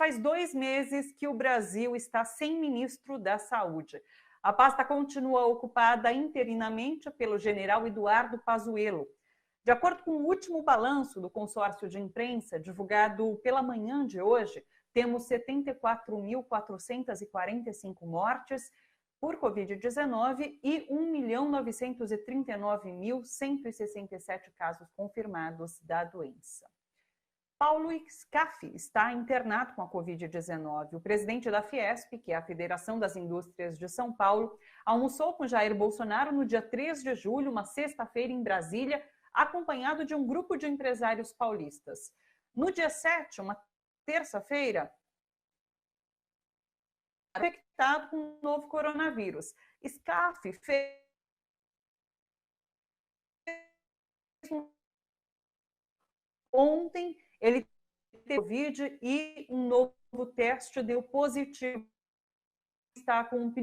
faz 2 meses que o Brasil está sem ministro da Saúde. A pasta continua ocupada interinamente pelo general Eduardo Pazuello. De acordo com o último balanço do consórcio de imprensa, divulgado pela manhã de hoje, temos 74.445 mortes por Covid-19 e 1.939.167 casos confirmados da doença. Paulo Scaff está internado com a Covid-19. O presidente da Fiesp, que é a Federação das Indústrias de São Paulo, almoçou com Jair Bolsonaro no dia 3 de julho, uma sexta-feira, em Brasília, acompanhado de um grupo de empresários paulistas. No dia 7, uma terça-feira, infectado com o novo coronavírus. Scaff fez ontem, ele teve Covid e um novo teste deu positivo. Está com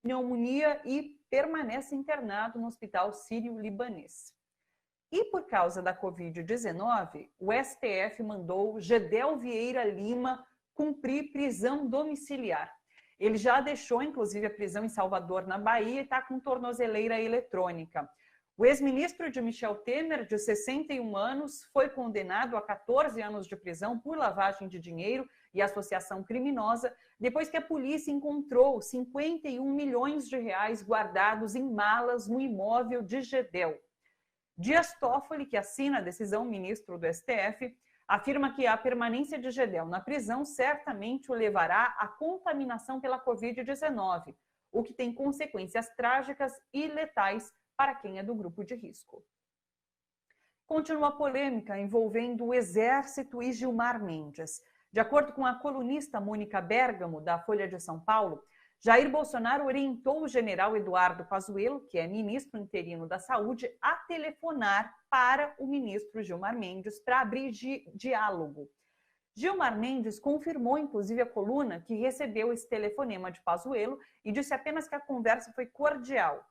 pneumonia e permanece internado no Hospital Sírio-Libanês. E por causa da Covid-19, o STF mandou Gedel Vieira Lima cumprir prisão domiciliar. Ele já deixou, inclusive, a prisão em Salvador, na Bahia, e está com tornozeleira eletrônica. O ex-ministro de Michel Temer, de 61 anos, foi condenado a 14 anos de prisão por lavagem de dinheiro e associação criminosa, depois que a polícia encontrou 51 milhões de reais guardados em malas no imóvel de Gedel. Dias Toffoli, que assina a decisão, ministro do STF, afirma que a permanência de Gedel na prisão certamente o levará à contaminação pela Covid-19, o que tem consequências trágicas e letais para quem é do grupo de risco. Continua a polêmica envolvendo o Exército e Gilmar Mendes. De acordo com a colunista Mônica Bergamo, da Folha de São Paulo, Jair Bolsonaro orientou o general Eduardo Pazuello, que é ministro interino da Saúde, a telefonar para o ministro Gilmar Mendes para abrir diálogo. Gilmar Mendes confirmou, inclusive, a coluna que recebeu esse telefonema de Pazuello e disse apenas que a conversa foi cordial.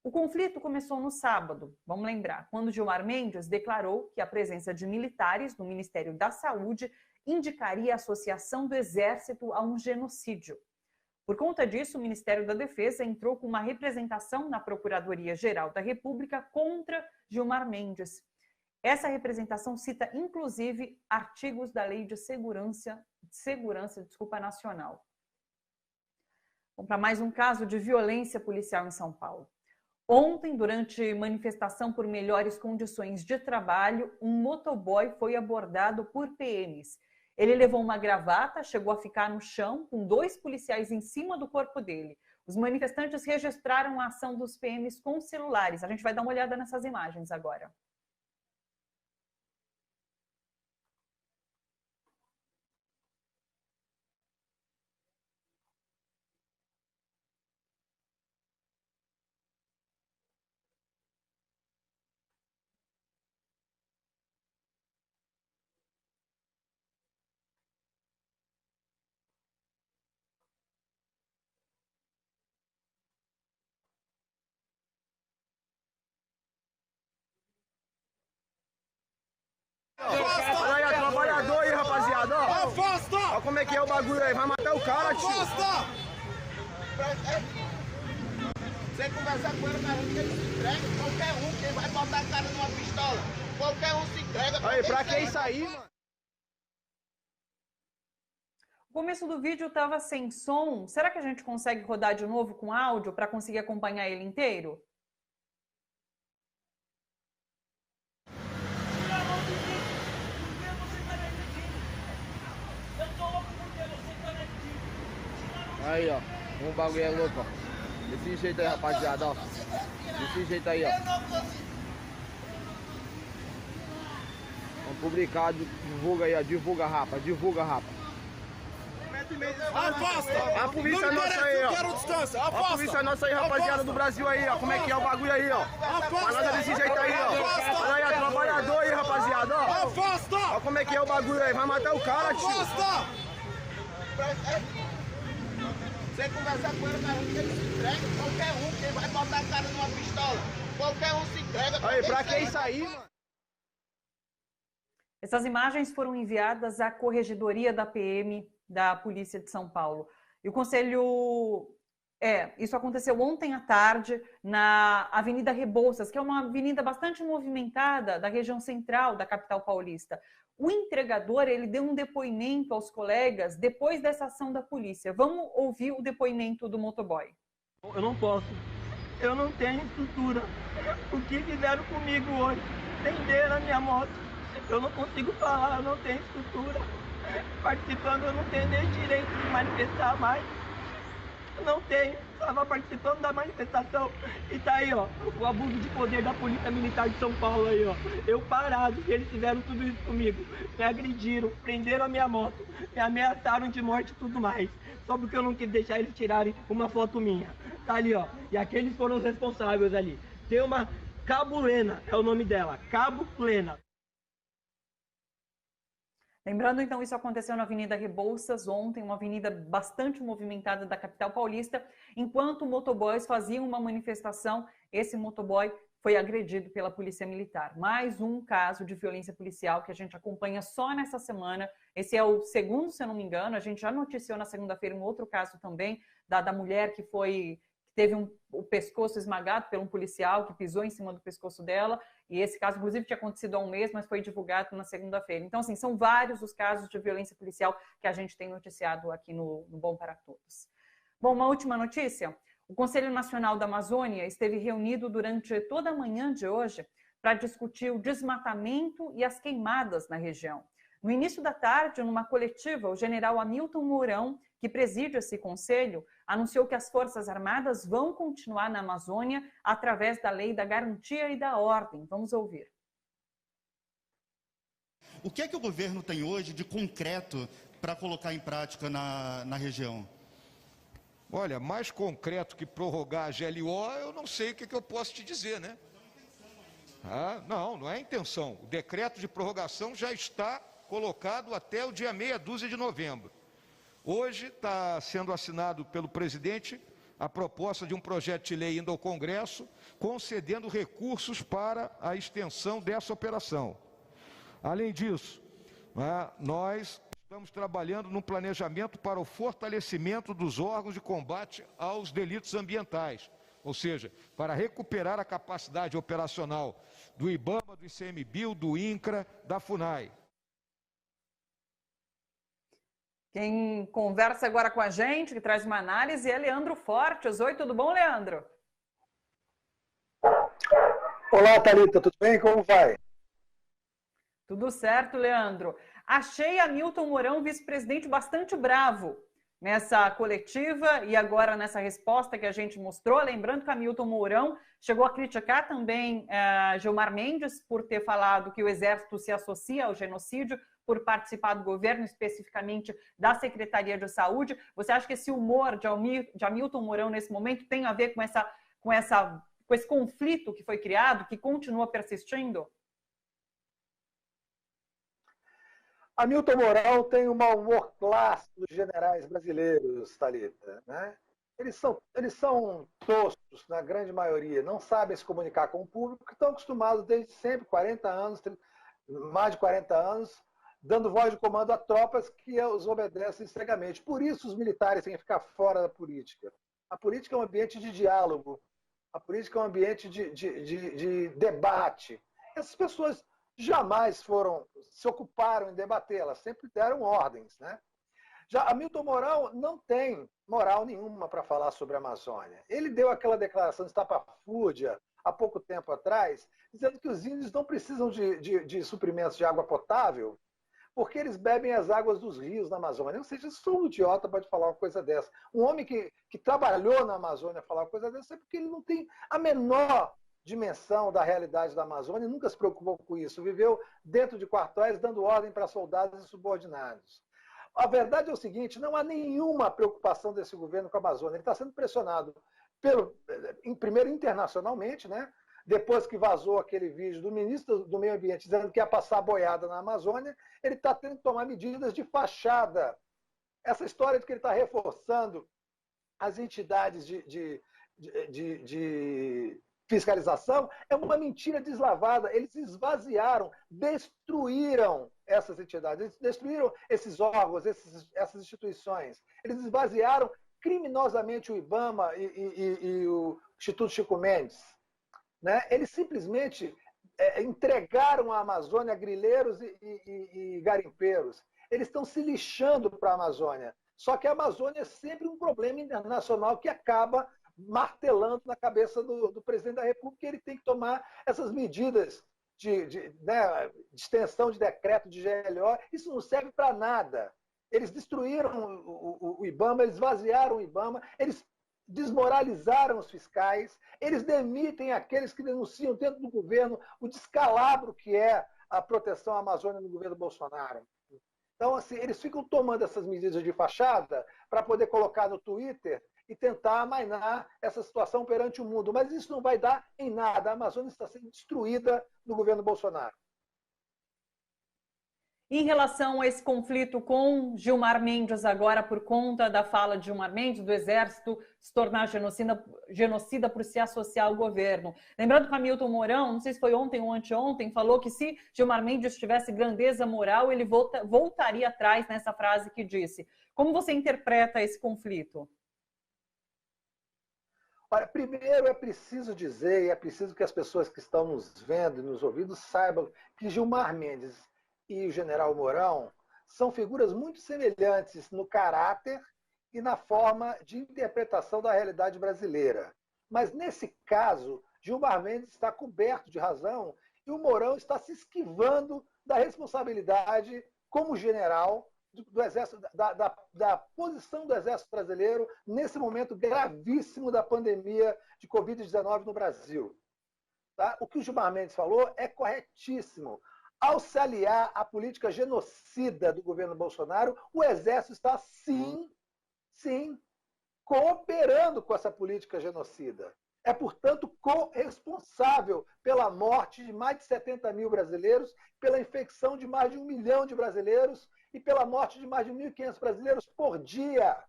O conflito começou no sábado, vamos lembrar, quando Gilmar Mendes declarou que a presença de militares no Ministério da Saúde indicaria a associação do Exército a um genocídio. Por conta disso, o Ministério da Defesa entrou com uma representação na Procuradoria-Geral da República contra Gilmar Mendes. Essa representação cita, inclusive, artigos da Lei de Segurança Nacional. Vamos para mais um caso de violência policial em São Paulo. Ontem, durante manifestação por melhores condições de trabalho, um motoboy foi abordado por PMs. Ele levou uma gravata, chegou a ficar no chão, com 2 policiais em cima do corpo dele. Os manifestantes registraram a ação dos PMs com celulares. A gente vai dar uma olhada nessas imagens agora. Olha aí, trabalhador aí, rapaziada, ó. Afasta! Olha como é que é o bagulho aí, vai matar o cara, tio. Afasta! Sem conversar com ele, cara, ele se entrega. Qualquer um que vai botar a cara numa pistola, qualquer um se entrega. Aí, pra que isso aí, mano? O começo do vídeo estava sem som. Será que a gente consegue rodar de novo com áudio para conseguir acompanhar ele inteiro? Aí, ó, um bagulho é louco, ó. Desse jeito aí, rapaziada, ó. Desse jeito aí, ó. Vamos publicar, divulga aí, ó. Divulga, rapa, divulga, rapa. Afasta! A polícia nossa aí, ó. Quero distância! A Afasta! polícia nossa aí, rapaziada do Brasil aí, ó. Como é que é o bagulho aí, ó. Falando desse jeito aí, ó. Olha aí, trabalhador aí, rapaziada, ó. Afasta! Olha como é que é o bagulho aí, vai matar o cara, tio. Afasta! Sem conversar com ele, cara, ele se entrega. Qualquer um que vai botar a cara numa pistola, qualquer um se entrega. Aí, pra que isso aí, mano? Essas imagens foram enviadas à Corregedoria da PM da Polícia de São Paulo. E o Conselho... isso aconteceu ontem à tarde na Avenida Rebouças, que é uma avenida bastante movimentada da região central da capital paulista. O entregador, ele deu um depoimento aos colegas depois dessa ação da polícia. Vamos ouvir o depoimento do motoboy. Eu não posso. Eu não tenho estrutura. O que fizeram comigo hoje? Prenderam a minha moto. Eu não consigo falar, eu não tenho estrutura. Participando, eu não tenho nem direito de manifestar mais. Eu não tenho. Estava participando da manifestação. E tá aí, ó, o abuso de poder da Polícia Militar de São Paulo aí, ó. Eu parado, que eles fizeram tudo isso comigo. Me agrediram, prenderam a minha moto, me ameaçaram de morte e tudo mais. Só porque eu não quis deixar eles tirarem uma foto minha. Tá ali, ó. E aqueles foram os responsáveis ali. Tem uma Cabo Lena, é o nome dela. Cabo Lena. Lembrando, então, isso aconteceu na Avenida Rebouças ontem, uma avenida bastante movimentada da capital paulista. Enquanto motoboys faziam uma manifestação, esse motoboy foi agredido pela Polícia Militar. Mais um caso de violência policial que a gente acompanha só nessa semana. Esse é o segundo, se eu não me engano. A gente já noticiou na segunda-feira um outro caso também, da mulher que teve o pescoço esmagado por um policial que pisou em cima do pescoço dela. E esse caso, inclusive, tinha acontecido há um mês, mas foi divulgado na segunda-feira. Então, assim, são vários os casos de violência policial que a gente tem noticiado aqui no Bom para Todos. Bom, uma última notícia. O Conselho Nacional da Amazônia esteve reunido durante toda a manhã de hoje para discutir o desmatamento e as queimadas na região. No início da tarde, numa coletiva, o general Hamilton Mourão, que preside esse conselho, anunciou que as Forças Armadas vão continuar na Amazônia através da Lei da Garantia e da Ordem. Vamos ouvir. O que é que o governo tem hoje de concreto para colocar em prática na região? Olha, mais concreto que prorrogar a GLO, eu não sei o que eu posso te dizer, né? Não é intenção. O decreto de prorrogação já está colocado até o dia meia dúzia de novembro. Hoje está sendo assinado pelo presidente a proposta de um projeto de lei indo ao Congresso, concedendo recursos para a extensão dessa operação. Além disso, nós estamos trabalhando num planejamento para o fortalecimento dos órgãos de combate aos delitos ambientais, ou seja, para recuperar a capacidade operacional do IBAMA, do ICMBio, do INCRA, da FUNAI. Quem conversa agora com a gente, que traz uma análise, é Leandro Fortes. Oi, tudo bom, Leandro? Olá, Thalita, tudo bem? Como vai? Tudo certo, Leandro. Achei Hamilton Mourão, vice-presidente, bastante bravo nessa coletiva e agora nessa resposta que a gente mostrou. Lembrando que Hamilton Mourão chegou a criticar também Gilmar Mendes por ter falado que o Exército se associa ao genocídio, por participar do governo, especificamente da Secretaria de Saúde. Você acha que esse humor de Hamilton Mourão nesse momento tem a ver com esse conflito que foi criado, que continua persistindo? Hamilton Mourão tem o mau humor clássico dos generais brasileiros, Thalita, né? Eles são toscos, na grande maioria, não sabem se comunicar com o público, estão acostumados desde sempre, 40 anos, mais de 40 anos, dando voz de comando a tropas que os obedecem cegamente. Por isso os militares têm que ficar fora da política. A política é um ambiente de diálogo, a política é um ambiente de debate. Essas pessoas jamais se ocuparam em debater, elas sempre deram ordens, né? Já Hamilton Mourão não tem moral nenhuma para falar sobre a Amazônia. Ele deu aquela declaração estapafúrdia há pouco tempo atrás, dizendo que os índios não precisam de suprimentos de água potável, porque eles bebem as águas dos rios na Amazônia. Ou seja, só um idiota pode falar uma coisa dessa. Um homem que trabalhou na Amazônia falar uma coisa dessa é porque ele não tem a menor dimensão da realidade da Amazônia, nunca se preocupou com isso. Viveu dentro de quartéis dando ordem para soldados e subordinados. A verdade é o seguinte, não há nenhuma preocupação desse governo com a Amazônia. Ele está sendo pressionado, primeiro internacionalmente, né? Depois que vazou aquele vídeo do ministro do Meio Ambiente dizendo que ia passar boiada na Amazônia, ele está tendo que tomar medidas de fachada. Essa história de que ele está reforçando as entidades de fiscalização, é uma mentira deslavada. Eles esvaziaram, destruíram essas entidades, eles destruíram esses órgãos, essas instituições. Eles esvaziaram criminosamente o IBAMA e o Instituto Chico Mendes. Né? Eles simplesmente entregaram a Amazônia a grileiros e garimpeiros. Eles estão se lixando para a Amazônia. Só que a Amazônia é sempre um problema internacional que acaba martelando na cabeça do presidente da República, que ele tem que tomar essas medidas de extensão de decreto de GLO. Isso não serve para nada. Eles destruíram o IBAMA, eles esvaziaram o IBAMA, eles desmoralizaram os fiscais, eles demitem aqueles que denunciam dentro do governo o descalabro que é a proteção à Amazônia no governo Bolsonaro. Então, assim, eles ficam tomando essas medidas de fachada para poder colocar no Twitter e tentar amainar essa situação perante o mundo. Mas isso não vai dar em nada. A Amazônia está sendo destruída no governo Bolsonaro. Em relação a esse conflito com Gilmar Mendes agora, por conta da fala de Gilmar Mendes, do Exército se tornar genocida por se associar ao governo. Lembrando que Hamilton Mourão, não sei se foi ontem ou anteontem, falou que se Gilmar Mendes tivesse grandeza moral, ele voltaria atrás nessa frase que disse. Como você interpreta esse conflito? Olha, primeiro é preciso dizer, e é preciso que as pessoas que estão nos vendo e nos ouvindo saibam que Gilmar Mendes e o general Mourão são figuras muito semelhantes no caráter e na forma de interpretação da realidade brasileira. Mas, nesse caso, Gilmar Mendes está coberto de razão e o Mourão está se esquivando da responsabilidade como general do Exército, da posição do Exército Brasileiro nesse momento gravíssimo da pandemia de Covid-19 no Brasil. Tá? O que o Gilmar Mendes falou é corretíssimo. Ao se aliar à política genocida do governo Bolsonaro, o Exército está, sim, cooperando com essa política genocida. É, portanto, corresponsável pela morte de mais de 70 mil brasileiros, pela infecção de mais de 1 milhão de brasileiros e pela morte de mais de 1.500 brasileiros por dia.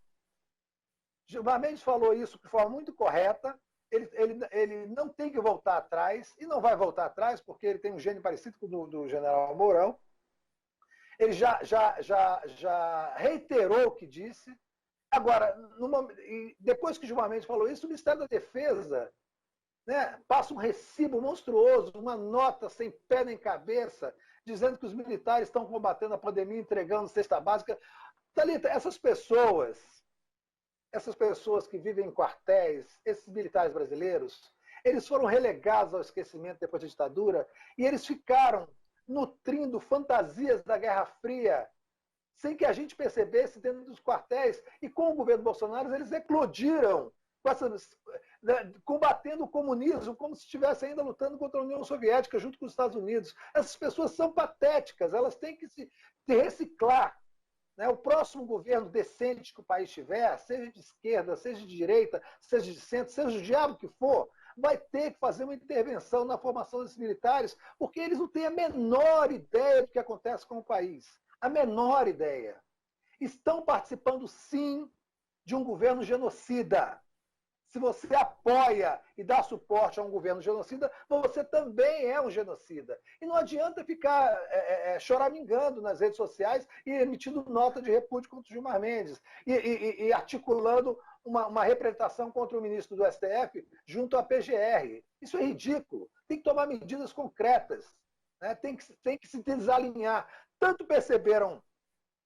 Gilmar Mendes falou isso de forma muito correta. Ele não tem que voltar atrás, e não vai voltar atrás, porque ele tem um gênio parecido com o do general Mourão. Ele já reiterou o que disse. Agora, depois que o Gilmar Mendes falou isso, o Ministério da Defesa, né, passa um recibo monstruoso, uma nota sem pé nem cabeça, dizendo que os militares estão combatendo a pandemia, entregando cesta básica. Thalita, essas pessoas que vivem em quartéis, esses militares brasileiros, eles foram relegados ao esquecimento depois da ditadura e eles ficaram nutrindo fantasias da Guerra Fria sem que a gente percebesse dentro dos quartéis. E com o governo Bolsonaro, eles eclodiram, combatendo o comunismo como se estivesse ainda lutando contra a União Soviética junto com os Estados Unidos. Essas pessoas são patéticas, elas têm que se reciclar. O próximo governo decente que o país tiver, seja de esquerda, seja de direita, seja de centro, seja o diabo que for, vai ter que fazer uma intervenção na formação desses militares, porque eles não têm a menor ideia do que acontece com o país. A menor ideia. Estão participando, sim, de um governo genocida. Se você apoia e dá suporte a um governo genocida, você também é um genocida. E não adianta ficar choramingando nas redes sociais e emitindo nota de repúdio contra o Gilmar Mendes e articulando uma representação contra o ministro do STF junto à PGR. Isso é ridículo. Tem que tomar medidas concretas. Né? Tem que se desalinhar. Tanto perceberam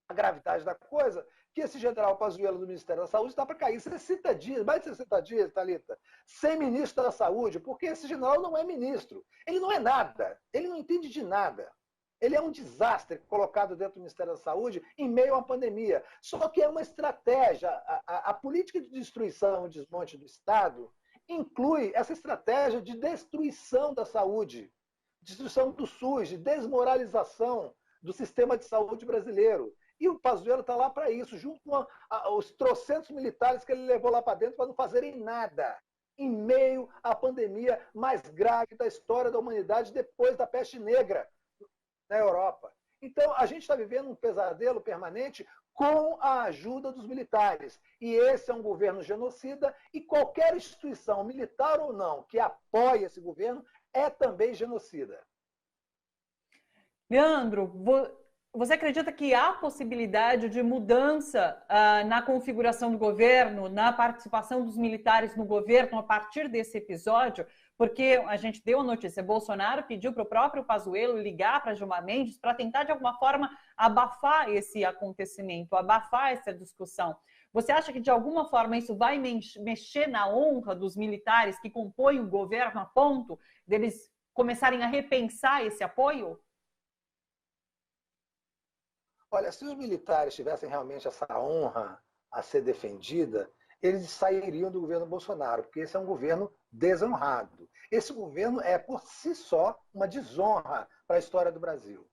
a gravidade da coisa que esse general Pazuello do Ministério da Saúde está para cair 60 dias, mais de 60 dias, Thalita, sem ministro da Saúde, porque esse general não é ministro. Ele não é nada. Ele não entende de nada. Ele é um desastre colocado dentro do Ministério da Saúde em meio a uma pandemia. Só que é uma estratégia. A política de destruição e desmonte do Estado inclui essa estratégia de destruição da saúde, destruição do SUS, de desmoralização do sistema de saúde brasileiro. E o Pazuello está lá para isso, junto com os trocentos militares que ele levou lá para dentro para não fazerem nada, em meio à pandemia mais grave da história da humanidade depois da peste negra na Europa. Então, a gente está vivendo um pesadelo permanente com a ajuda dos militares. E esse é um governo genocida, e qualquer instituição, militar ou não, que apoie esse governo é também genocida. Leandro, você acredita que há possibilidade de mudança na configuração do governo, na participação dos militares no governo a partir desse episódio? Porque a gente deu a notícia, Bolsonaro pediu para o próprio Pazuello ligar para Gilmar Mendes para tentar, de alguma forma, abafar esse acontecimento, abafar essa discussão. Você acha que, de alguma forma, isso vai mexer na honra dos militares que compõem o governo a ponto deles começarem a repensar esse apoio? Olha, se os militares tivessem realmente essa honra a ser defendida, eles sairiam do governo Bolsonaro, porque esse é um governo desonrado. Esse governo é, por si só, uma desonra para a história do Brasil.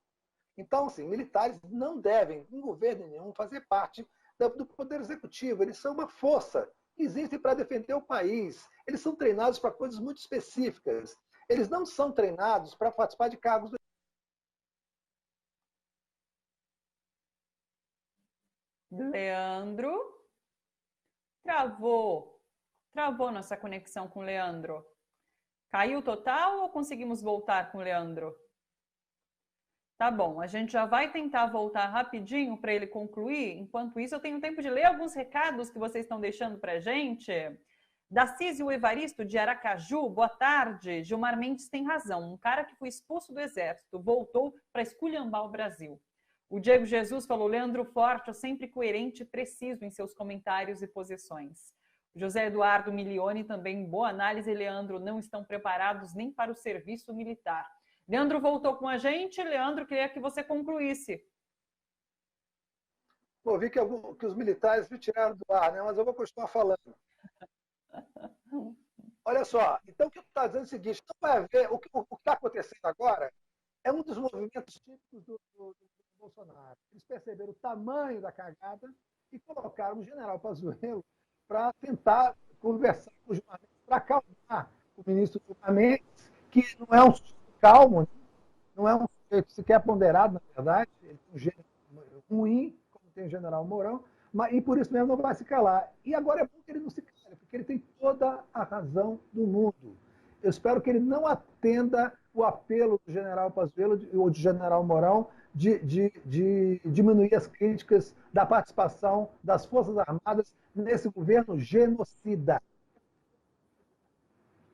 Então, assim, militares não devem, em governo nenhum, fazer parte do Poder Executivo. Eles são uma força, existem para defender o país. Eles são treinados para coisas muito específicas. Eles não são treinados para participar de cargos do... Leandro? Travou nossa conexão com o Leandro. Caiu total ou conseguimos voltar com o Leandro? Tá bom, a gente já vai tentar voltar rapidinho para ele concluir. Enquanto isso, eu tenho tempo de ler alguns recados que vocês estão deixando para a gente. Dacísio Evaristo, de Aracaju, boa tarde. Gilmar Mendes tem razão. Um cara que foi expulso do exército voltou para esculhambar o Brasil. O Diego Jesus falou, Leandro Forte, sempre coerente e preciso em seus comentários e posições. O José Eduardo Milione também, boa análise, Leandro, não estão preparados nem para o serviço militar. Leandro voltou com a gente. Leandro, queria que você concluísse. Eu vi que os militares me tiraram do ar, né? Mas eu vou continuar falando. Olha só, então o que eu estou dizendo é o seguinte, não vai haver, o que está acontecendo agora é um dos movimentos típicos do Bolsonaro. Eles perceberam o tamanho da cagada e colocaram o general Pazuello para tentar conversar com o Gilmar Mendes, para acalmar o ministro Gilmar Mendes, que não é um sujeito calmo, não é um sujeito sequer ponderado, na verdade, ele tem um gênero ruim, como tem o general Mourão, e por isso mesmo não vai se calar. E agora é bom que ele não se cale, porque ele tem toda a razão do mundo. Eu espero que ele não atenda o apelo do general Pazuello ou do general Mourão de diminuir as críticas da participação das Forças Armadas nesse governo genocida.